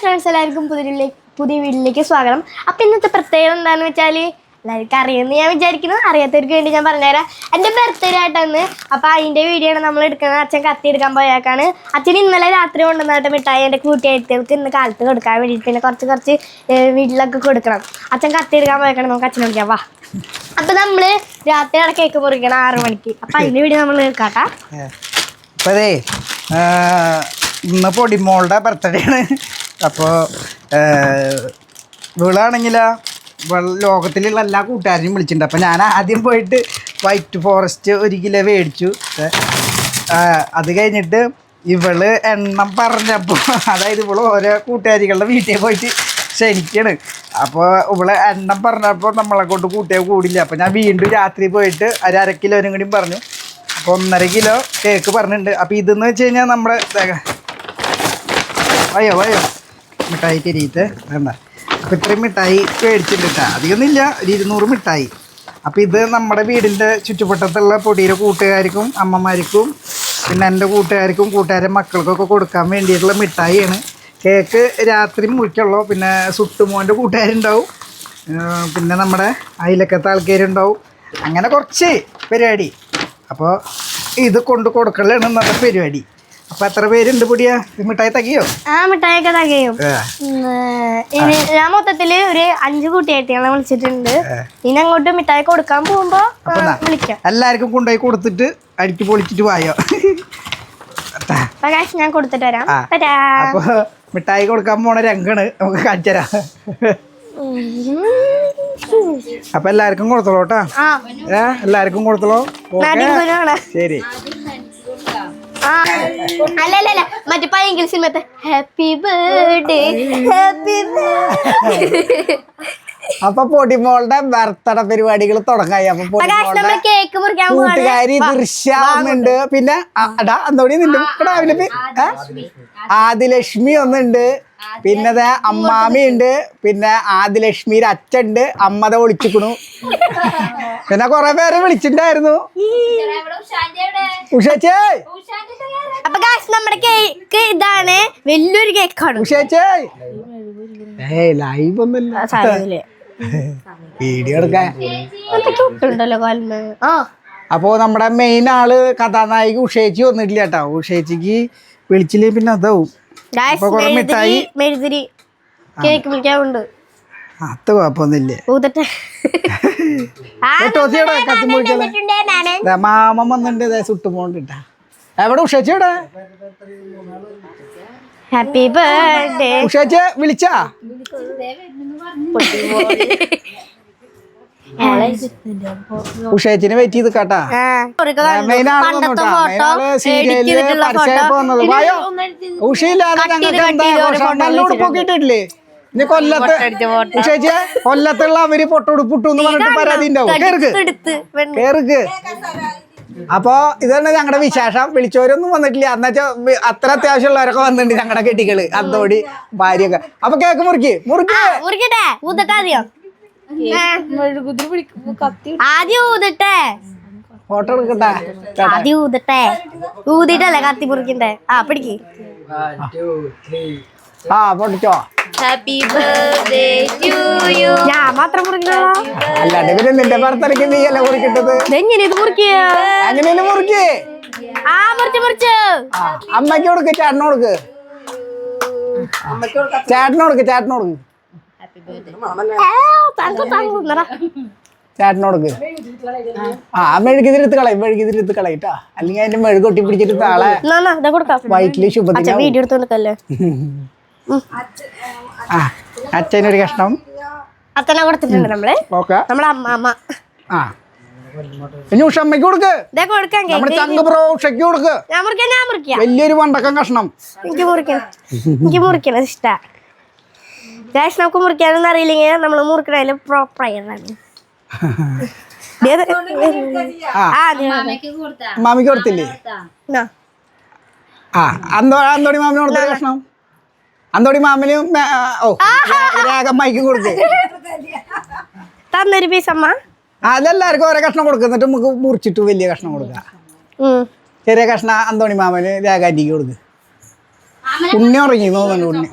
Friends, എല്ലാവർക്കും പുതിയ വീട്ടിലേക്ക് സ്വാഗതം. അപ്പം ഇന്നത്തെ പ്രത്യേകത എന്താണെന്ന് വെച്ചാൽ എല്ലാവർക്കും അറിയുമെന്ന് ഞാൻ വിചാരിക്കുന്നു. അറിയാത്തവർക്ക് വേണ്ടി ഞാൻ പറഞ്ഞുതരാം. എൻ്റെ ബർത്ത്ഡേ ആയിട്ടാണ്. അപ്പോൾ അതിൻ്റെ വീഡിയോ ആണ് നമ്മൾ എടുക്കുന്നത്. അച്ഛൻ കത്തി എടുക്കാൻ പോയേക്കാണ്. അച്ഛൻ ഇന്നലെ രാത്രി കൊണ്ടുവന്നിട്ട് മിഠായി എൻ്റെ കൂട്ടുകാരികൾക്ക് ഇന്ന് കാലത്ത് കൊടുക്കാൻ വേണ്ടിയിട്ട് പിന്നെ കുറച്ച് വീട്ടിലൊക്കെ കൊടുക്കണം. അച്ഛൻ കത്തി എടുക്കാൻ പോയേക്കാണ്. നമുക്ക് അച്ഛനെ വിളിക്കാം, വാ. അപ്പം നമ്മൾ രാത്രിയാണ് കേക്ക് മുറിക്കണം 6 മണിക്ക്. അപ്പം അതിൻ്റെ വീഡിയോ നമ്മൾ കേൾക്കാട്ടാ. അപ്പോൾ അതേ ഇന്ന് പൊടിമോളുടെ ബർത്ത്ഡേ ആണ്. അപ്പോൾ ഇവളാണെങ്കിലോ ലോകത്തിലുള്ള എല്ലാ കൂട്ടുകാരെയും വിളിച്ചിട്ടുണ്ട്. അപ്പോൾ ഞാൻ ആദ്യം പോയിട്ട് വൈറ്റ് ഫോറസ്റ്റ് 1 കിലോ മേടിച്ചു. അത് കഴിഞ്ഞിട്ട് ഇവള് എണ്ണം പറഞ്ഞപ്പോൾ അതായത് ഇവള് ഓരോ കൂട്ടുകാരികളുടെ വീട്ടിൽ പോയിട്ട് ക്ഷണിക്കാണ്. അപ്പോൾ ഇവളെ എണ്ണം പറഞ്ഞപ്പോൾ നമ്മളെ കൊണ്ട് കൂട്ടിയാൽ കൂടില്ല. അപ്പോൾ ഞാൻ വീണ്ടും രാത്രി പോയിട്ട് 1/2 കിലോനും കൂടി പറഞ്ഞു. അപ്പോൾ 1.5 കിലോ കേക്ക് പറഞ്ഞിട്ടുണ്ട്. അപ്പോൾ ഇതെന്ന് വെച്ച് കഴിഞ്ഞാൽ നമ്മുടെ വയോ മിഠായി തിരിയിട്ട് വേണ്ട. അപ്പോൾ ഇത്രയും മിഠായി മേടിച്ചിട്ടുണ്ട് കേട്ടോ. അധികമൊന്നുമില്ല, ഒരു 200 മിഠായി. അപ്പോൾ ഇത് നമ്മുടെ വീടിൻ്റെ ചുറ്റുവട്ടത്തുള്ള പൊടിയുടെ കൂട്ടുകാർക്കും അമ്മമാർക്കും പിന്നെ എൻ്റെ കൂട്ടുകാർക്കും കൂട്ടുകാരുടെ മക്കൾക്കൊക്കെ കൊടുക്കാൻ വേണ്ടിയിട്ടുള്ള മിഠായിയാണ്. കേക്ക് രാത്രി മുറിക്കുള്ളൂ. പിന്നെ സുട്ടുമോൻ്റെ കൂട്ടുകാരുണ്ടാവും, പിന്നെ നമ്മുടെ അയലക്കത്തെ ആൾക്കാരുണ്ടാവും. അങ്ങനെ കുറച്ച് പരിപാടി. അപ്പോൾ ഇത് കൊണ്ട് കൊടുക്കലാണ് ഇന്നത്തെ പരിപാടി. അപ്പൊ എത്ര പേരുണ്ട് പൊടിയാ? മിഠായി തകയോ? ആ, മിഠായിയൊക്കെ തകയും. ഞാൻ മൊത്തത്തില് ഒരു 5 കൂട്ടിയായിട്ടാണ് വിളിച്ചിട്ടുണ്ട്. ഇനി അങ്ങോട്ട് മിഠായി കൊടുക്കാൻ പോകുമ്പോ വിളിക്കാം. എല്ലാവർക്കും കൊണ്ടുപോയി കൊടുത്തിട്ട് അടിക്ക് പൊളിച്ചിട്ട് വായോ. ഞാൻ കൊടുത്തിട്ട് വരാം. അപ്പൊ മിഠായി കൊടുക്കാൻ പോണ രംഗാണ്, നമുക്ക് കാണിച്ചു തരാം. അപ്പൊ എല്ലാവർക്കും കൊടുത്തോളൂ കേട്ടാ. എല്ലാവർക്കും കൊടുത്തോളൂ. ശരി. അല്ലല്ല, മറ്റേ പയ്യങ്കിൽ സിനിമത്തെ ഹാപ്പി ബർത്ത്ഡേ ഹാപ്പി ബർത്ത്ഡേ. അപ്പൊ പൊടിമോളുടെ ബർത്ത്ഡേ പരിപാടികൾ തുടങ്ങായി. അപ്പൊ കൂട്ടുകാരി ദൃശ്യാവുന്നുണ്ട്. പിന്നെ എന്തോടി നിന്റെ രാവിലെ ആദിലക്ഷ്മി ഒന്നുണ്ട്. പിന്നെ അമ്മാമി ഉണ്ട്. പിന്നെ ആദിലക്ഷ്മിയുടെ അച്ഛണ്ട്. അമ്മത വിളിച്ചിക്കണു. പിന്നെ കൊറേ പേരെ വിളിച്ചിട്ടുണ്ടായിരുന്നു. ഉഷേച്ചേ, അപ്പൊ നമ്മുടെ കേക്ക് ഇതാണ്. വലിയൊരു കേക്കാണ്. ഉഷേച്ചേ ലൈവ് ഒന്നുമില്ല, വീഡിയോ എടുക്കാൻ. അപ്പോ നമ്മുടെ മെയിൻ ആള് കഥാനായിക ഉഷേച്ചി വന്നിട്ടില്ല കേട്ടോ. ഉഷേച്ചിക്ക് വിളിച്ചില്ലേ പിന്നെ അതാവും. മിഠായി കേക്ക് വിളിക്കാറുണ്ട്. അത് കുഴപ്പമൊന്നുമില്ലേ. മാമൻ വന്നിട്ടുണ്ട്. സുട്ടുമോണ്ടിട്ടാ. എവിടെ ഉഷേച്ചിയുടെ? Happy birthday. ഉഷേച്ചി വിളിച്ചാ? ഉഷേച്ചിനെ വെയിറ്റ് ചെയ്ത് കേട്ടാ. സീരിയലില് പരസ്യമായപ്പോ വന്നത്. വായോ ഉഷയില്ലാതെ ഞങ്ങൾക്ക് എന്താ നല്ല ഉടുപ്പൊക്കിട്ടില്ലേ? ഇനി കൊല്ലത്ത് ഉഷേച്ചിയെ കൊല്ലത്തുള്ള അവര് പൊട്ടുടുപ്പിട്ടു എന്ന് പറഞ്ഞിട്ട് പരാതി ഉണ്ടാവും. കേറുക്ക്. അപ്പൊ ഇതാണ് ഞങ്ങളുടെ വിശേഷം. വിളിച്ചവരൊന്നും വന്നിട്ടില്ല. എന്നുവെച്ചാ അത്ര അത്യാവശ്യമുള്ളവരൊക്കെ വന്നിട്ടുണ്ട് ഞങ്ങളുടെ കെട്ടികള്, അതോടി ഭാര്യയൊക്കെ. അപ്പൊ കേക്ക് മുറിക്കട്ടെ. ആദ്യം ഊതട്ടെ. ഫോട്ടോ എടുക്കട്ടെ. ആദ്യം ഊതട്ടെ. ഊതിട്ടല്ലേ കത്തി മുറിക്കണ്ടേ. പിടിക്ക്. പൊട്ടിച്ചോ. Happy birthday to you. ഞാൻ മാത്രം മുറിക്കണോ? അല്ലാണ്ട് പിന്നെ നിന്റെ ബർത്ത്ഡേക്ക് നീ അല്ലേ മുറിക്കിട്ടത്. എങ്ങനെ ഇത് മുറിക്കുക? അങ്ങനെയല്ലേ മുറിക്ക്. മുറിച്ച് അമ്മയ്ക്ക് കൊടുക്ക്, ചേട്ടന് കൊടുക്ക്. ചേട്ടന് കൊടുക്ക്. ചേട്ടനോടുക്ക്. മെഴുകുതിരിത്ത് കളയിട്ടാ. അല്ലെങ്കിൽ അതിന്റെ മെഴുക് കൊട്ടി പിടിച്ചിട്ട് താളെ വയറ്റില് ശുഭത്തിന്. അച്ഛനൊരു കഷ്ണം അച്ഛനെ കൊടുത്തിട്ടുണ്ട് നമ്മള്. നമ്മളെ അമ്മ ഉഷമ്മയ്ക്ക് കൊടുക്ക്. നമ്മുടെ ചങ്ക ബ്രോ ഉഷയ്ക്ക് കൊടുക്ക്. വലിയൊരു വണ്ടക്കം കഷ്ണം. എനിക്ക് മുറിക്കണം ഇഷ്ടാ. നമുക്ക് മുറിക്കാനൊന്നും അറിയില്ലെങ്കിൽ നമ്മള് മുറിക്കണേലും പ്രോപ്പറാണ്. മാമിക്ക് കൊടുത്തില്ലേ? അന്തോടി മാമിന് കൊടുത്ത കഷ്ണം. അന്തോടി മാമിനും രാഗമ്മയ്ക്കും കൊടുക്ക്. തന്നൊരു പീസ് അമ്മ. അതെല്ലാവർക്കും ഓരോ കഷ്ണം കൊടുക്കുക. എന്നിട്ട് നമുക്ക് മുറിച്ചിട്ട് വലിയ കഷ്ണം കൊടുക്കുക. ചെറിയ കഷ്ണം അന്തോണി മാമന് രാഗാന്റിക്ക് കൊടുക്ക്. ഉണ്ണി ഉറങ്ങി തോന്നുന്നു ഉണ്ണി.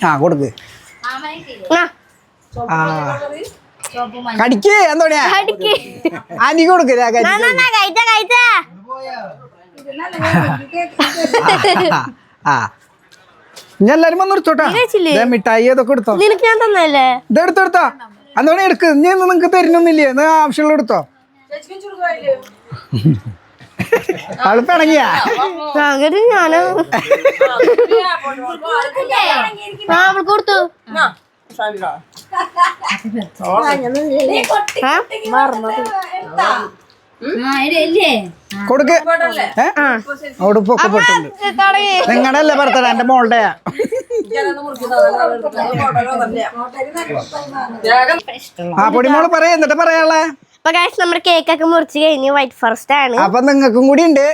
ആ കൊടുക്ക്. ആ കടിക്ക് എന്തോണിയാ അനി കൊടുക്ക്. ആ ഞാൻ എല്ലാരും വന്ന് എടുത്തോട്ടാ. മിഠായി അതൊക്കെ എടുത്തോ. ഇതെടുത്തോടുത്തോ എന്തോണി എടുക്ക്. നീ നിങ്ങക്ക് തരുന്നൊന്നില്ലേ? എന്നാ ആവശ്യമുള്ള എടുത്തോ. ആള് പിണങ്ങിയാ കൊടുത്തു കൊടുക്ക്. ഉടുപ്പൊക്കെ പൊട്ടുണ്ട്. നിങ്ങളുടെ അല്ലേ ബർത്ത്ഡേ? എന്റെ മോളുടെയാ. ആ പൊടിമോള് പറയാ എന്നിട്ട് പറയാനുള്ളേ. അപ്പൊ ഗൈസ് നമ്മുടെ കേക്കൊക്കെ മുറിച്ച് കഴിഞ്ഞ് വൈറ്റ് ഫോറസ്റ്റ് ആണ്. അപ്പൊ നിങ്ങൾക്കും കൂടി ഉണ്ട്.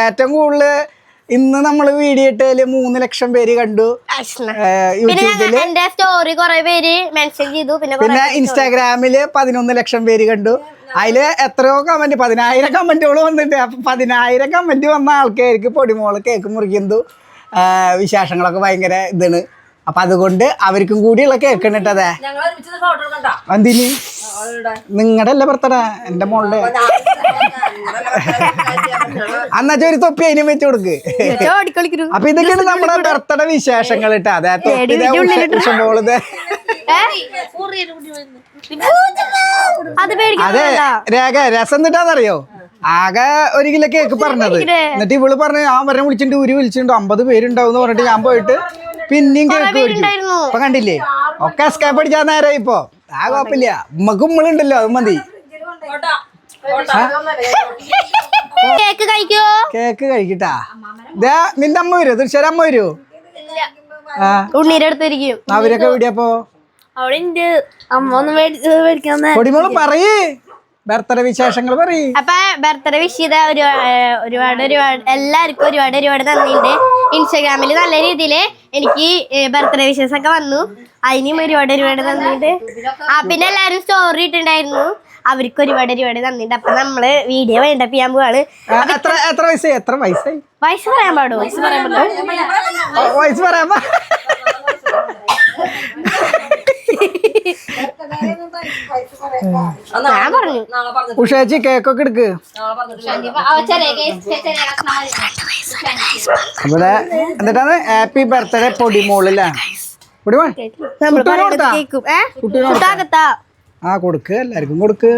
ഏറ്റവും കൂടുതൽ ഇന്ന് നമ്മള് വീഡിയോ ഇട്ടതില് 3 ലക്ഷം പേര് കണ്ടു യൂട്യൂബില്. എന്റെ സ്റ്റോറി കുറെ പേര് മെൻഷൻ ചെയ്തു. പിന്നെ ഇൻസ്റ്റാഗ്രാമില് 11 ലക്ഷം പേര് കണ്ടു. അതില് എത്രയോ കമന്റ് 10,000 കമന്റുകൾ വന്നിട്ട്. അപ്പൊ 10,000 കമന്റ് വന്ന ആൾക്കാർക്ക് പൊടിമോള് കേക്ക് മുറിക്കുന്നു വിശേഷങ്ങളൊക്കെ ഭയങ്കര ഇതാണ്. അപ്പൊ അതുകൊണ്ട് അവർക്കും കൂടിയുള്ള കേക്ക് ഇട്ടതേ. എന്തിന്? നിങ്ങളുടെ അല്ലേ ബർത്ത്ഡേ? എന്റെ മോളുടെ. അന്നാച്ച ഒരു തൊപ്പി അതിനും വെച്ച് കൊടുക്ക്. അപ്പൊ ഇതൊക്കെയാണ് നമ്മുടെ ബർത്ത്ഡേ വിശേഷങ്ങൾ ഇട്ടാ. അതെ അതെ രേഖ രസം എന്നിട്ടാന്നറിയോ? ആകെ 1 കിലോ കേക്ക് പറഞ്ഞത്. എന്നിട്ട് ഇവള് പറഞ്ഞു ഞാൻ വരെ വിളിച്ചിട്ടുണ്ട് ഉരി വിളിച്ചിട്ടുണ്ട് 50 പേരുണ്ടാവും പറഞ്ഞിട്ട് ഞാൻ പോയിട്ട് പിന്നെയും കേക്ക് മേടിച്ചു. ഇപ്പൊ കണ്ടില്ലേ ഒക്കെ എസ്കേപ്പ് അടിച്ചാൽ നേരം. ഇപ്പൊ ആ കുഴപ്പമില്ല. ഉമ്മക്ക് ഉമ്മളുണ്ടല്ലോ അത് മതി. കേക്ക് കഴിക്കോ? കേക്ക് കഴിക്കട്ടാ. നിന്റെ അമ്മ വരുമോ? തീർച്ചയായും അമ്മ വരുമോ? ഉണ്ണീരെ അടുത്തിരിക്കും. അവരൊക്കെ എവിടെയപ്പോ? അവിടെ അമ്മ ഒന്ന് മേടിക്കാൻ. പൊടിമോള് പറയേ ബർത്ത്ഡേ വിശേഷങ്ങൾ പറയും. അപ്പൊ ബർത്ത്ഡേ വിഷ് ചെയ്ത ഒരുപാട് എല്ലാവർക്കും ഒരുപാട് നന്ദിയുണ്ട്. ഇൻസ്റ്റാഗ്രാമിൽ നല്ല രീതിയില് എനിക്ക് ബർത്ത്ഡേ വിഷസ് ഒക്കെ വന്നു. അതിനും ഒരുപാട് നന്ദിയുണ്ട്. പിന്നെ എല്ലാരും സ്റ്റോറി ഇട്ടുണ്ടായിരുന്നു. അവർക്ക് ഒരുപാട് നന്ദിയുണ്ട്. അപ്പൊ നമ്മള് വീഡിയോ വേണ്ടപ്പോ ചെയ്യാൻ പോവാണ്. എത്ര വയസ്സായി? വയസ്സ് പറയാൻ പാടുമോ? വയസ്സ് പറയാൻ ഞാൻ പറഞ്ഞു. ഉഷേച്ചി കേക്കൊക്കെ എടുക്ക്. അവിടെ എന്നിട്ടാണ് ഹാപ്പി ബർത്ത്ഡേ പൊടിമോളല്ലേ? പൊടിമോൾ ആ കൊടുക്ക്. എല്ലാവർക്കും കൊടുക്ക്.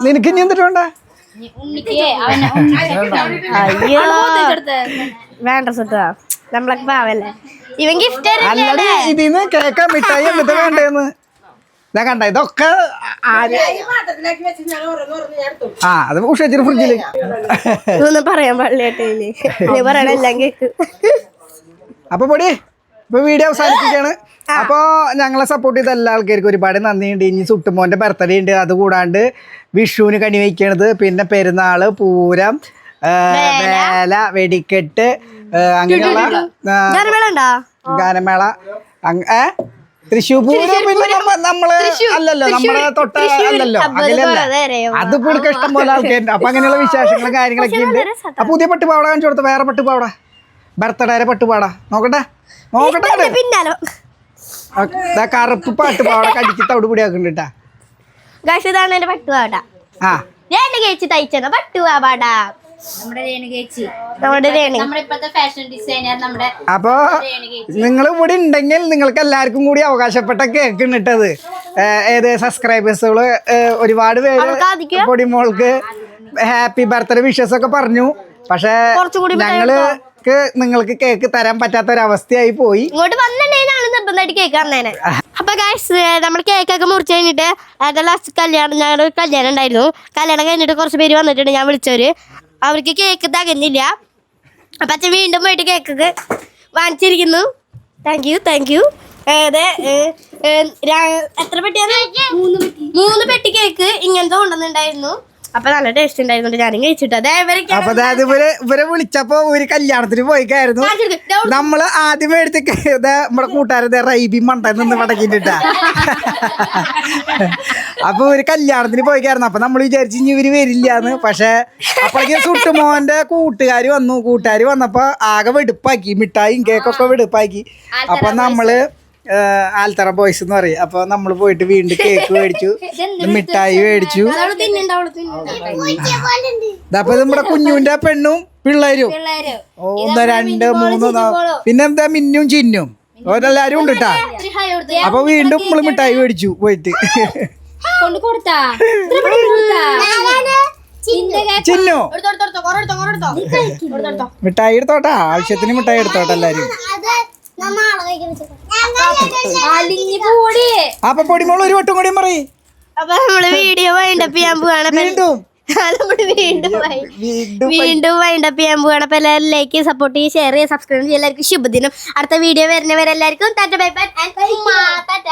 നിനക്ക് ഇനി എന്തിട്ട് വേണ്ട? അയ്യോ വേണ്ട സുട്ടാ, നമ്മളൊക്കെ പാവല്ലേ. ഇവൻ ഗിഫ്റ്റ് ഇതിന്ന് കേക്ക മിഠായി എന്നിട്ട് വേണ്ടേന്ന് ഞാൻ കണ്ട. ഇതൊക്കെ ആ അത് ഉഷേച്ചിട്ട് ഫ്രിഡ്ജില് ഒന്നും പറയാൻ പാടില്ല. പറയണെല്ലാം കേക്ക്. അപ്പൊ പൊടി ഇപ്പൊ വീഡിയോ അവസാനിപ്പിക്കാണ്. അപ്പൊ ഞങ്ങളെ സപ്പോർട്ട് ചെയ്ത എല്ലാ ആൾക്കാർക്കും ഒരുപാട് നന്ദിയുണ്ട്. ഇനി സുട്ടുമോന്റെ ബർത്ത്ഡേ ഉണ്ട്. അതുകൂടാണ്ട് വിഷുവിന് കണി വയ്ക്കണത്, പിന്നെ പെരുന്നാള്, പൂരം, വേല, വെടിക്കെട്ട്, അങ്ങനെയുള്ള ഗാനമേള, തൃശ്ശൂർ പൂരം. പിന്നെ നമ്മള് അല്ലല്ലോ, നമ്മളെ തൊട്ട അല്ലല്ലോ, അതിലല്ല. അത് കൊടുക്ക ഇഷ്ടം പോലെ ആൾക്കാരുണ്ട്. അപ്പൊ അങ്ങനെയുള്ള വിശേഷങ്ങളും കാര്യങ്ങളൊക്കെ ഉണ്ട്. അപ്പൊ പുതിയ പട്ടുപാവട കാണിച്ചു കൊടുത്ത വേറെ പട്ടുപാവട ബർത്ത്ഡേ പട്ടുപാട നോക്കട്ടെ. കറുപ്പ് പാട്ടുപാവട കടിച്ച് തവിട് പിടിയാക്കുന്നുണ്ടാ. ഇതാണ് എന്റെ പട്ടുപാവട. ആ ചേച്ചി തയ്ച്ചത് പട്ടുപാവാട. അപ്പൊ നിങ്ങൾ ഇവിടെ ഉണ്ടെങ്കിൽ നിങ്ങൾക്ക് എല്ലാവർക്കും കൂടി അവകാശപ്പെട്ട കേക്ക് ഇട്ടത്. ഏത് സബ്സ്ക്രൈബേഴ്സുകള് ഒരുപാട് പേര് പൊടിമോൾക്ക് ഹാപ്പി ബർത്ത്ഡേ വിഷസ് ഒക്കെ പറഞ്ഞു. പക്ഷെ നിങ്ങൾക്ക് കേക്ക് തരാൻ പറ്റാത്തൊരവസ്ഥയായി പോയി. ഇങ്ങോട്ട് വന്നിട്ടുണ്ടെങ്കിൽ കേക്ക് തന്നേനെ. അപ്പൊ ഗൈസ് നമ്മൾ കേക്കൊക്കെ മുറിച്ച് കഴിഞ്ഞിട്ട് ലാസ്റ്റ് ഞങ്ങളുടെ കല്യാണം ഉണ്ടായിരുന്നു. കല്യാണം കഴിഞ്ഞിട്ട് കുറച്ച് പേര് വന്നിട്ടുണ്ട്. ഞാൻ വിളിച്ചവര് അവർക്ക് കേക്ക് തകഞ്ഞില്ല. അപ്പൊ അച്ഛൻ വീണ്ടും പോയിട്ട് കേക്കൊക്കെ വാങ്ങിച്ചിരിക്കുന്നു. Thank you. എത്ര പെട്ടിയാണ്? 3 പെട്ടി കേക്ക് ഇങ്ങനത്തെ കൊണ്ടുവന്നിട്ടുണ്ടായിരുന്നു. അപ്പൊ നല്ല ടേസ്റ്റ് ഉണ്ടായിരുന്നു, ഞാനും കഴിച്ചിട്ട്. അതെ അപ്പൊ അതായത് ഇവരെ വിളിച്ചപ്പോ ഒരു കല്യാണത്തിന് പോയിക്കായിരുന്നു. നമ്മള് ആദ്യം എടുത്ത് നമ്മുടെ കൂട്ടുകാരത് റൈബി മണ്ട നിന്ന് മടക്കിട്ടാ. അപ്പൊ ഒരു കല്യാണത്തിന് പോയിക്കായിരുന്നു. അപ്പൊ നമ്മൾ വിചാരിച്ചു ഇനി ഇവര് വരില്ലാന്ന്. പക്ഷെ അപ്പോഴേക്കും സുട്ടുമോന്റെ കൂട്ടുകാര് വന്നപ്പോ ആകെ വെടുപ്പാക്കി, മിഠായിയും കേക്കൊക്കെ വെടുപ്പാക്കി. അപ്പൊ നമ്മള് ആൽത്തറ ബോയ്സ് എന്ന് പറയും. അപ്പൊ നമ്മള് പോയിട്ട് വീണ്ടും കേക്ക് മേടിച്ചു, മിഠായി മേടിച്ചു. അപ്പൊ നമ്മുടെ കുഞ്ഞുവിന്റെ പെണ്ണും പിള്ളേരും 1 2 3 പിന്നെന്താ മിന്നും ചിന്നും ഓരെല്ലാരും ഉണ്ട് കേട്ടാ. അപ്പൊ വീണ്ടും നമ്മള് മിഠായി മേടിച്ചു പോയിട്ട്. ചിന്നു മിഠായി എടുത്തോട്ടാ, ആവശ്യത്തിന് മിഠായി എടുത്തോട്ടെ എല്ലാരും. അപ്പൊ പൊടിമോള് ഒരു വട്ടം കൂടി പറയും. അപ്പൊ നമ്മള് വീഡിയോ വൈൻഡപ്പ് ചെയ്യാൻ പോവാണ്. വീണ്ടും വൈൻഡപ്പ് ചെയ്യാൻ പോവാണ്. അപ്പൊ എല്ലാവരും ലൈക്ക് ചെയ്ത് സപ്പോർട്ട് ചെയ്ത് ഷെയർ ചെയ്ത് സബ്സ്ക്രൈബ് ചെയ്ത് എല്ലാവർക്കും ശുഭദിനം. അടുത്ത വീഡിയോ വരുന്നവരെല്ലാവർക്കും tata bye bye and Tata.